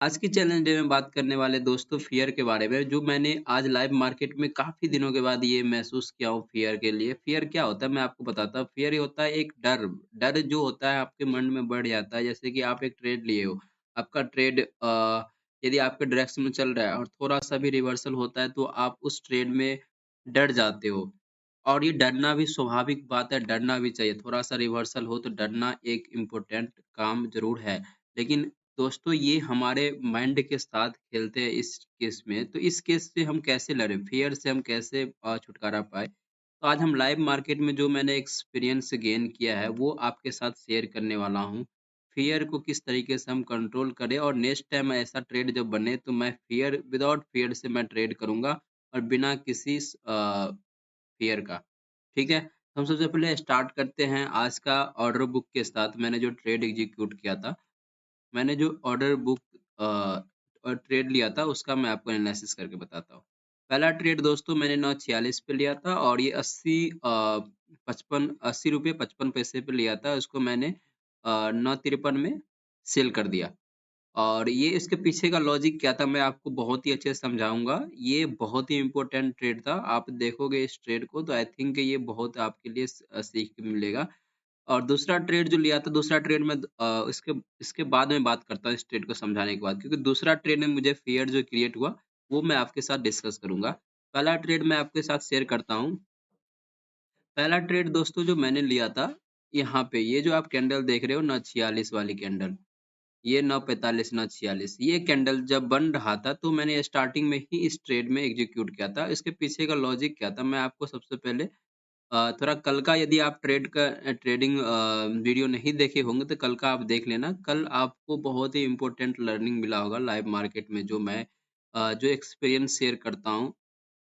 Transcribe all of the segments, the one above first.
आज की challenge day में बात करने वाले दोस्तों फ़ियर के बारे में जो मैंने आज लाइव मार्केट में काफ़ी दिनों के बाद ये महसूस किया हूँ फ़ियर के लिए। फ़ियर क्या होता है मैं आपको बताता हूँ। फ़ियर ये होता है एक डर, डर जो होता है आपके मन में बढ़ जाता है जैसे कि आप एक ट्रेड लिए हो। आपका ट्रेड यदि आपके डायरेक्शन में चल रहा है और थोड़ा-सा भी रिवर्सल होता है तो आप उस ट्रेड में डर जाते हो। और ये डरना भी स्वाभाविक बात है, डरना भी चाहिए। थोड़ा-सा रिवर्सल हो तो डरना एक इम्पोर्टेंट काम ज़रूर है। लेकिन दोस्तों ये हमारे माइंड के साथ खेलते हैं इस केस में, तो इस केस से हम कैसे लड़ें? फ़ियर से हम कैसे छुटकारा पाएँ? तो आज हम लाइव मार्केट में जो मैंने एक्सपीरियंस गेन किया है, वो आपके साथ शेयर करने वाला हूँ। फ़ियर को किस तरीके से हम कंट्रोल करें और नेक्स्ट टाइम ऐसा ट्रेड जब बने तो मैं विदाउट फ़ियर से मैं ट्रेड करूँगा और बिना किसी फ़ियर का। ठीक है? तो हम सबसे पहले स्टार्ट करते हैं आज का ऑर्डर बुक के साथ मैंने जो ट्रेड एग्ज़ीक्यूट किया था। मैंने जो ऑर्डर बुक ट्रेड लिया था उसका मैं आपको एनालिसिस करके बताता हूँ। पहला ट्रेड दोस्तों मैंने 9.46 पे लिया था और ये 80 रुपए 55 पैसे पे लिया था। उसको मैंने 9.53 में सेल कर दिया। और ये इसके पीछे का लॉजिक क्या था मैं आपको बहुत ही अच्छे से समझाऊँगा। ये बहुत ही इम्पोर्टेंट ट्रेड था। आप देखोगे इस ट्रेड को तो आई थिंक ये बहुत आपके लिए सीख मिलेगा। और दूसरा ट्रेड जो लिया था, दूसरा ट्रेड में इसके इसके बाद में बात करता हूँ इस ट्रेड को समझाने के बाद क्योंकि दूसरा ट्रेड में मुझे फ़ियर जो क्रिएट हुआ, वो मैं आपके साथ डिस्कस करूँगा। पहला ट्रेड मैं आपके साथ शेयर करता हूँ। पहला ट्रेड दोस्तों जो मैंने लिया था, यहाँ पे ये जो आप कैंडल देख रहे हो ना 46 वाली कैंडल, ये 9.45 9.46 ये कैंडल जब बन रहा था, तो मैंने स्टार्टिंग में ही इस ट्रेड में एग्ज़ीक्यूट किया था। इसके पीछे का लॉजिक क्या था, मैं आपको सबसे पहले थोड़ा कल का यदि आप ट्रेडिंग वीडियो नहीं देखे होंगे तो कल का आप देख लेना। कल आपको बहुत ही इम्पोर्टेंट लर्निंग मिला होगा लाइव मार्केट में जो मैं जो एक्सपीरियंस शेयर करता हूँ,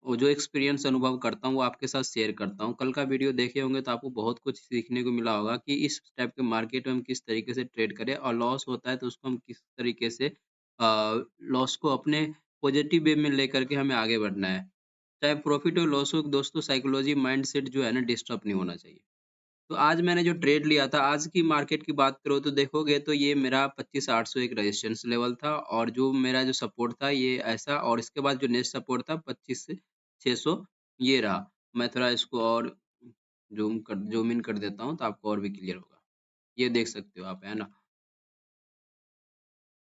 वो जो एक्सपीरियंस अनुभव करता हूँ वो आपके साथ शेयर करता हूँ। कल का वीडियो देखे होंगे तो आपको बहुत कुछ सीखने को मिला होगा कि इस टाइप के मार्केट में हम किस तरीके से ट्रेड करें और लॉस होता है तो उसको हम किस तरीके से लॉस को अपने पॉजिटिव वे में लेकर के हमें आगे बढ़ना है। चाहे प्रॉफ़िट हो लॉस हो दोस्तों साइकोलॉजी माइंडसेट जो है ना डिस्टर्ब नहीं होना चाहिए। तो आज मैंने जो ट्रेड लिया था आज की मार्केट की बात करो तो देखोगे तो ये मेरा 25,800 एक रेजिस्टेंस लेवल था और जो मेरा जो सपोर्ट था ये ऐसा और इसके बाद जो नेक्स्ट सपोर्ट था 25 से 600 ये रहा। मैं थोड़ा इसको और ज़ूम इन कर देता हूँ तो आपको और भी क्लियर होगा। ये देख सकते हो आप, है ना?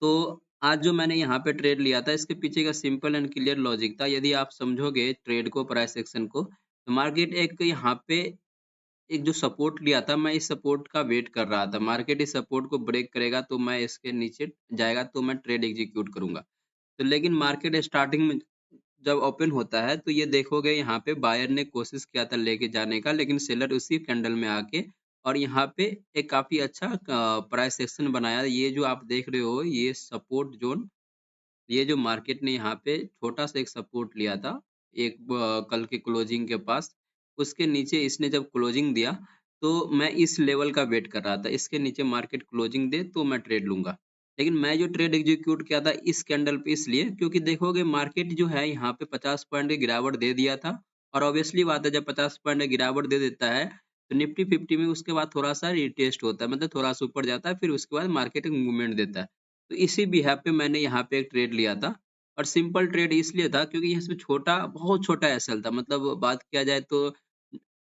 तो आज जो मैंने यहाँ पे ट्रेड लिया था, इसके पीछे का सिंपल एंड क्लियर लॉजिक था। यदि आप समझोगे ट्रेड को, प्राइस एक्शन को, तो मार्केट एक यहाँ पे एक जो सपोर्ट लिया था, मैं इस सपोर्ट का वेट कर रहा था। मार्केट इस सपोर्ट को ब्रेक करेगा, तो मैं इसके नीचे जाएगा, तो मैं ट्रेड एग्जीक्यूट करूँगा। तो लेकिन मार्केट स्टार्टिंग में जब ओपन होता है, तो ये देखोगे यहाँ पे बायर ने कोशिश किया था लेके जाने का, लेकिन सेलर उसी कैंडल में आके और यहाँ पे एक काफ़ी अच्छा प्राइस एक्शन बनाया। ये जो आप देख रहे हो, ये सपोर्ट ज़ोन ये जो मार्केट ने यहाँ पे छोटा-सा एक सपोर्ट लिया था, एक कल के क्लोजिंग के पास, उसके नीचे इसने जब क्लोजिंग दिया, तो मैं इस लेवल का वेट कर रहा था। इसके नीचे मार्केट क्लोजिंग दे तो मैं ट्रेड लूँगा। लेकिन मैं जो ट्रेड एग्ज़ीक्यूट किया था इस कैंडल पे इसलिए क्योंकि देखोगे मार्केट जो है यहाँ पे 50 पॉइंट की गिरावट दे दिया था और ऑब्वियसली बात है जब 50 पॉइंट की गिरावट दे देता है, तो निफ्टी 50 में उसके बाद थोड़ा-सा रिटेस्ट होता है, मतलब थोड़ा-सा ऊपर जाता है, फिर उसके बाद मार्केट एक मूवमेंट देता है। तो इसी बिहाफ़ पे मैंने यहाँ पे एक ट्रेड लिया था और सिंपल ट्रेड इसलिए था क्योंकि इसमें बहुत छोटा एसएल था मतलब बात किया जाए तो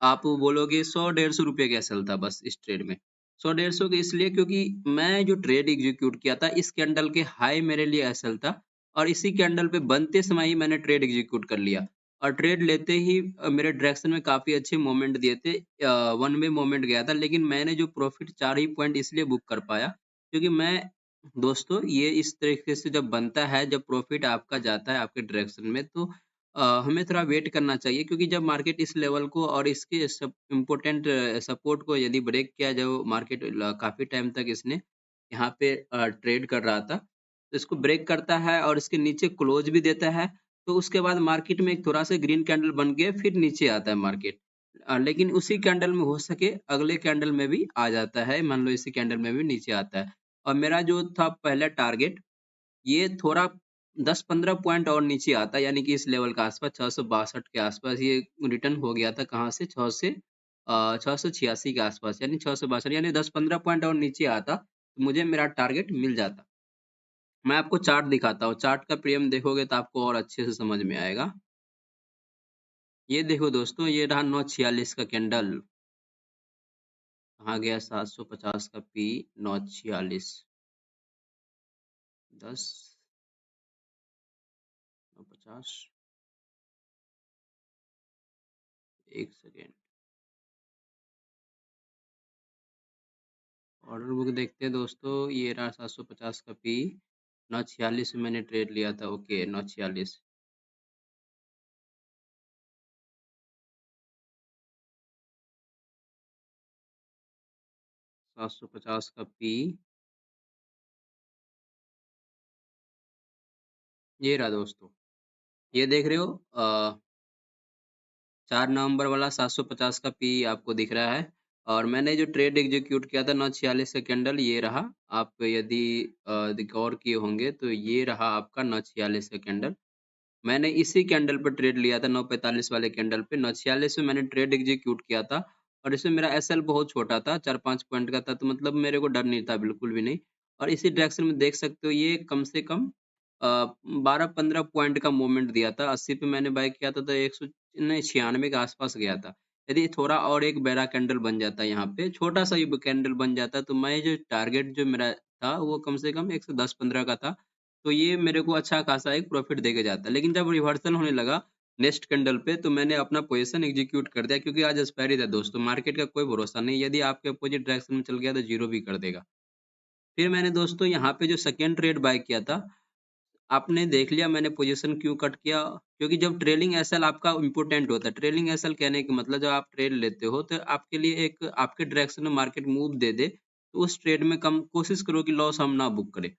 आप बोलोगे 100 डेढ़ सौ रुपए का एसएल था बस इस ट्रेड में। 100 डेढ़ सौ के इसलिए क्योंकि मैं जो ट्रेड एग्ज़ीक्यूट किया था इस कैंडल के हाई मेरे लिए एसएल था और इसी कैंडल पे बनते समय ही मैंने ट्रेड एग्ज़ीक्यूट कर लिया और ट्रेड लेते ही मेरे डायरेक्शन में काफ़ी अच्छे मोमेंट दिए थे। वन वे मोमेंट गया था लेकिन मैंने जो प्रॉफ़िट 4 ही पॉइंट इसलिए बुक कर पाया क्योंकि मैं दोस्तों ये इस तरीके से जब बनता है, जब प्रॉफ़िट आपका जाता है आपके डायरेक्शन में तो हमें थोड़ा वेट करना चाहिए क्योंकि जब मार्केट इस लेवल को और इसके सब इम्पोर्टेंट सपोर्ट को यदि ब्रेक किया जो मार्केट काफ़ी टाइम तक इसने यहाँ पे ट्रेड कर रहा था, तो इसको ब्रेक करता है और इसके नीचे क्लोज भी देता है, तो उसके बाद मार्केट में एक थोड़ा-सा ग्रीन कैंडल बन के फिर नीचे आता है मार्केट। लेकिन उसी कैंडल में हो सके अगले कैंडल में भी आ जाता है, मान लो इसी कैंडल में भी नीचे आता है। और मेरा जो था पहला टारगेट, ये थोड़ा 10-15 पॉइंट और नीचे आता, यानी कि इस लेवल के आस-पास 662 के आस-पास ये रिटर्न हो गया था कहाँ से 6 से 686 के आस-पास यानी 662 यानी 10-15 पॉइंट और नीचे आता, तो मुझे मेरा टारगेट मिल जाता। मैं आपको चार्ट दिखाता हूँ, चार्ट का प्रीमियम देखोगे तो आपको और अच्छे से समझ में आएगा। ये देखो दोस्तों, ये रहा 946 का कैंडल, कहाँ गया 750 का पी, 946, 10, 950, एक सेकेंड, ऑर्डर बुक देखते हैं दोस्तों, ये रहा 750 का पी, 946 में मैंने ट्रेड लिया था, ओके 946, 750 का पी, ये रहा दोस्तों, ये देख रहे हो 4 नवंबर वाला 750 का पी आपको दिख रहा है। और मैंने जो ट्रेड एग्जीक्यूट किया था 946 का कैंडल, ये रहा। आप यदि गौर किए होंगे तो ये रहा आपका 946 का कैंडल। मैंने इसी कैंडल पे ट्रेड लिया था 945 वाले कैंडल पे, 946 में मैंने ट्रेड एग्जीक्यूट किया था। और इसमें मेरा एसएल बहुत छोटा था, 4-5 पॉइंट का था, तो मतलब मेरे को डर नहीं था बिल्कुल भी नहीं। और इसी डायरेक्शन में देख सकते हो, ये कम से कम 12-15 पॉइंट का मूवमेंट दिया था। 80 पे मैंने बाय किया था तो 100 नहीं 96 के आसपास गया था। यदि थोड़ा और एक बड़ा कैंडल बन जाता यहाँ पे, छोटा सा ही कैंडल बन जाता, तो मैं जो टारगेट जो मेरा था वो कम से कम 110-15 का था। तो ये मेरे को अच्छा खासा एक प्रॉफ़िट देके जाता। लेकिन जब रिवर्सल होने लगा नेक्स्ट कैंडल पे, तो मैंने अपना पोज़ीशन एग्ज़ीक्यूट कर दिया, क्योंकि आज एक्सपायरी था दोस्तों, मार्केट का कोई भरोसा नहीं, यदि आपके अपोज़िट डायरेक्शन में चल गया तो ज़ीरो भी कर देगा। फिर मैंने दोस्तों यहाँ पे जो सेकंड ट्रेड बाय किया था, आपने देख लिया मैंने पोज़ीशन क्यों कट किया, क्योंकि जब ट्रेलिंग एसएल आपका इम्पोर्टेंट होता है। ट्रेलिंग एसएल कहने का मतलब, जब आप ट्रेड लेते हो तो आपके लिए एक आपके डायरेक्शन में मार्केट मूव दे दे, तो उस ट्रेड में कम कोशिश करो कि लॉस हम ना बुक करें।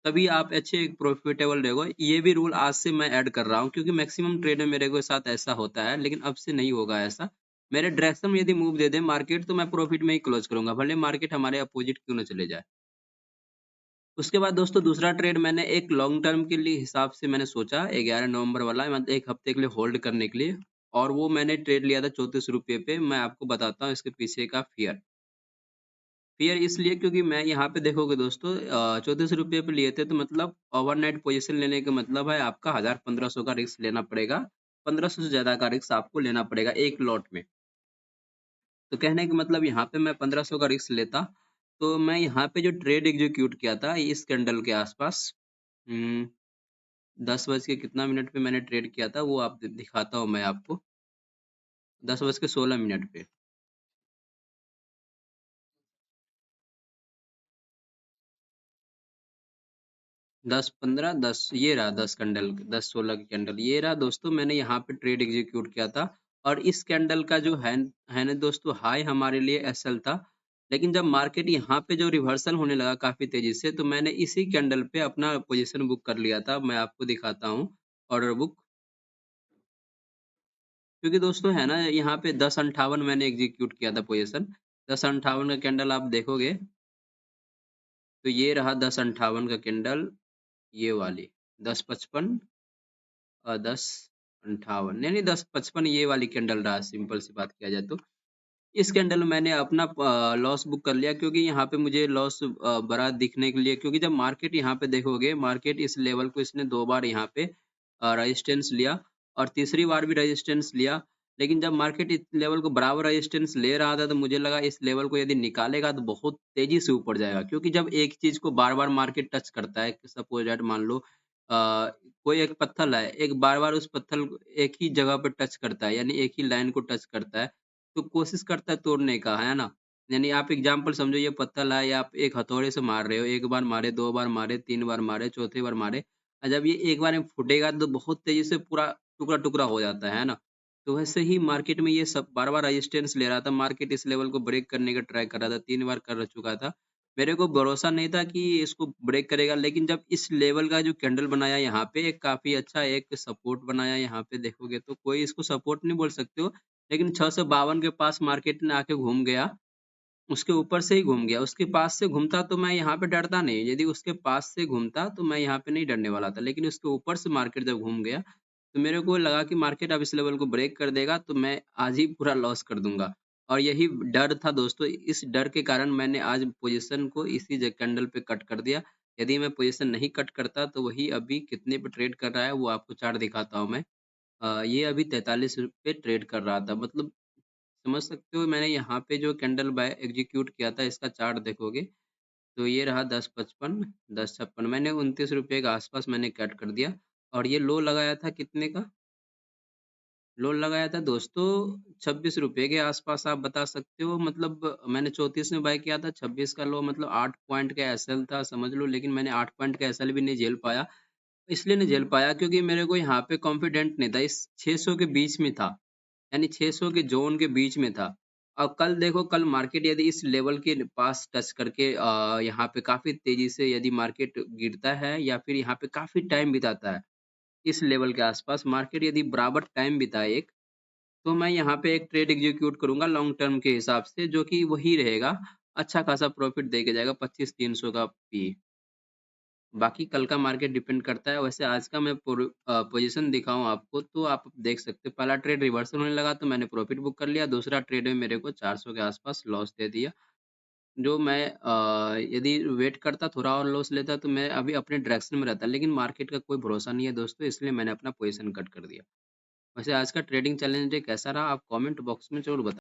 तभी आप अच्छे प्रॉफिटेबल रहोगे। ये भी रूल आज से मैं ऐड कर रहा हूँ, क्योंकि मैक्सिमम ट्रेड में मेरे को साथ ऐसा होता है, लेकिन अब से नहीं होगा ऐसा। मेरे डायरेक्शन में यदि मूव दे दे मार्केट, तो मैं प्रॉफिट में ही क्लोज करूंगा, भले मार्केट हमारे अपोजिट क्यों ना चले जाए। उसके बाद दोस्तों दूसरा ट्रेड मैंने एक लॉन्ग टर्म के लिए हिसाब से मैंने सोचा, 11 नवंबर वाला, मतलब 1 हफ्ते के लिए होल्ड करने के लिए। और वो मैंने ट्रेड लिया था 34 रुपये पे। मैं आपको बताता हूँ इसके पीछे का फियर। फियर इसलिए क्योंकि मैं यहाँ पे देखोगे दोस्तों, 34 रुपये पे लिए थे, तो मतलब ओवरनाइट पोजीशन लेने का मतलब है आपका 1000-1500 का रिस्क लेना पड़ेगा। 1500 से ज्यादा का रिस्क आपको लेना पड़ेगा एक लॉट में। तो कहने का मतलब यहाँ पे मैं 1500 का रिस्क लेता, तो मैं यहाँ पे जो ट्रेड एग्जीक्यूट किया था इस कैंडल के आसपास, 10 बज के कितना मिनट पे मैंने ट्रेड किया था, वो आप दिखाता हूँ मैं आपको। 10 बज के 16 मिनट पे, 10-15, 10, ये रहा 10 कैंडल, 10-16 की कैंडल, ये रहा दोस्तों, मैंने यहाँ पे ट्रेड एग्जीक्यूट किया था। और इस कैंडल का जो है ना दोस्तों, हाई हमारे लिए एसएल था। लेकिन जब मार्केट यहाँ पे जो रिवर्सल होने लगा काफी तेजी से, तो मैंने इसी कैंडल पे अपना पोजीशन बुक कर लिया था। मैं आपको दिखाता हूँ ऑर्डर बुक, क्योंकि दोस्तों है ना, यहाँ पे 10:58 मैंने एग्जीक्यूट किया था पोजीशन। 10:58 का कैंडल आप देखोगे तो ये रहा 10:58 का कैंडल, ये वाली 10:55, 10:58, नहीं नहीं 10:55, ये वाली कैंडल रहा, सिंपल सी बात किया जाए तो। इस कैंडल में मैंने अपना लॉस बुक कर लिया, क्योंकि यहाँ पे मुझे लॉस बड़ा दिखने के लिए, क्योंकि जब मार्केट यहाँ पे देखोगे, मार्केट इस लेवल को इसने 2 बार यहाँ पे रेजिस्टेंस लिया, और तीसरी बार भी रेजिस्टेंस लिया। लेकिन जब मार्केट इस लेवल को बराबर रेजिस्टेंस ले रहा था, तो मुझे लगा इस लेवल को यदि निकालेगा तो बहुत तेजी से ऊपर जाएगा, क्योंकि जब एक चीज को बार बार मार्केट टच करता है, सपोज दैट मान लो कोई एक पत्थर है, एक बार बार उस पत्थर एक ही जगह पर टच करता है, यानी एक ही लाइन को टच करता है, तो कोशिश करता है तोड़ने का, है ना? यानी आप एग्ज़ाम्पल समझो, ये पत्थर है, या आप एक हथौड़े से मार रहे हो, 1 बार मारे, 2 बार मारे, 3 बार मारे, चौथी बार मारे, और जब ये एक बार में फूटेगा तो बहुत तेज़ी से पूरा टुकड़ा-टुकड़ा हो जाता है ना? तो वैसे ही मार्केट में ये सब बार-बार रेजिस्टेंस ले रहा था, मार्केट इस लेवल को ब्रेक करने का ट्राई कर रहा था, 3 बार कर चुका था। मेरे को भरोसा नहीं था कि इसको ब्रेक करेगा, लेकिन जब इस लेवल का जो कैंडल बनाया यहाँ पे, एक काफ़ी अच्छा एक सपोर्ट बनाया यहाँ पे देखोगे तो, कोई इसको सपोर्ट नहीं बोल सकते हो, लेकिन 652 के पास मार्केट ने आके घूम गया, उसके ऊपर से ही घूम गया। उसके पास से घूमता तो मैं यहाँ पे डरता नहीं, यदि उसके पास से घूमता तो मैं यहाँ पे नहीं डरने वाला था। लेकिन उसके ऊपर से मार्केट जब घूम गया, तो मेरे को लगा कि मार्केट अब इस लेवल को ब्रेक कर देगा, तो मैं आज ही पूरा लॉस कर दूँगा। और यही डर था दोस्तों, इस डर के कारण मैंने आज पोज़ीशन को इसी कैंडल पे कट कर दिया। यदि मैं पोजीशन नहीं कट करता तो वही अभी कितने पे ट्रेड कर रहा है वो आपको चार्ट दिखाता हूँ मैं। ये अभी 43 पे ट्रेड कर रहा था मतलब समझ सकते हो मैंने यहाँ पे जो कैंडल बाय एग्जीक्यूट किया था इसका चार्ट देखोगे तो ये रहा 10.55 10.56 मैंने 29 रुपये के आसपास मैंने कट कर दिया और ये लो लगाया था कितने का? लो लगाया था दोस्तों 26 रुपये के आसपास आप बता सकते हो मतलब मैंने 34 में बाय किया था 26 का लो मतलब 8 पॉइंट का एसएल था समझ लो लेकिन मैंने 8 पॉइंट का एसएल भी नहीं झेल पाया इसलिए नहीं झेल पाया क्योंकि मेरे को यहाँ पे कॉन्फिडेंट नहीं था इस 600 के बीच में था यानी 600 के जोन के बीच में था और कल देखो कल मार्केट यदि इस लेवल के पास टच करके यहाँ पे काफी तेजी से यदि मार्केट गिरता है या फिर यहाँ पे काफी टाइम बिताता है इस लेवल के आसपास मार्केट यदि बराबर टाइम बिताए एक तो मैं यहाँ पे एक ट्रेड एग्जीक्यूट करूंगा लॉन्ग टर्म के हिसाब से जो कि वही रहेगा अच्छा खासा प्रॉफिट दे के जाएगा 25-300 का पी बाकी कल का मार्केट डिपेंड करता है वैसे आज का मैं पोजीशन दिखाऊं आपको तो आप देख सकते हो पहला ट्रेड रिवर्सल होने लगा तो मैंने प्रॉफिट बुक कर लिया दूसरा ट्रेड में मेरे को 400 के आसपास लॉस दे दिया जो मैं यदि वेट करता थोड़ा और लॉस लेता तो मैं अभी अपने डायरेक्शन में रहता लेकिन मार्केट का कोई भरोसा नहीं है दोस्तों इसलिए मैंने अपना पोजीशन कट कर दिया वैसे आज का ट्रेडिंग चैलेंज डे कैसा रहा आप कमेंट बॉक्स में जरूर बताएं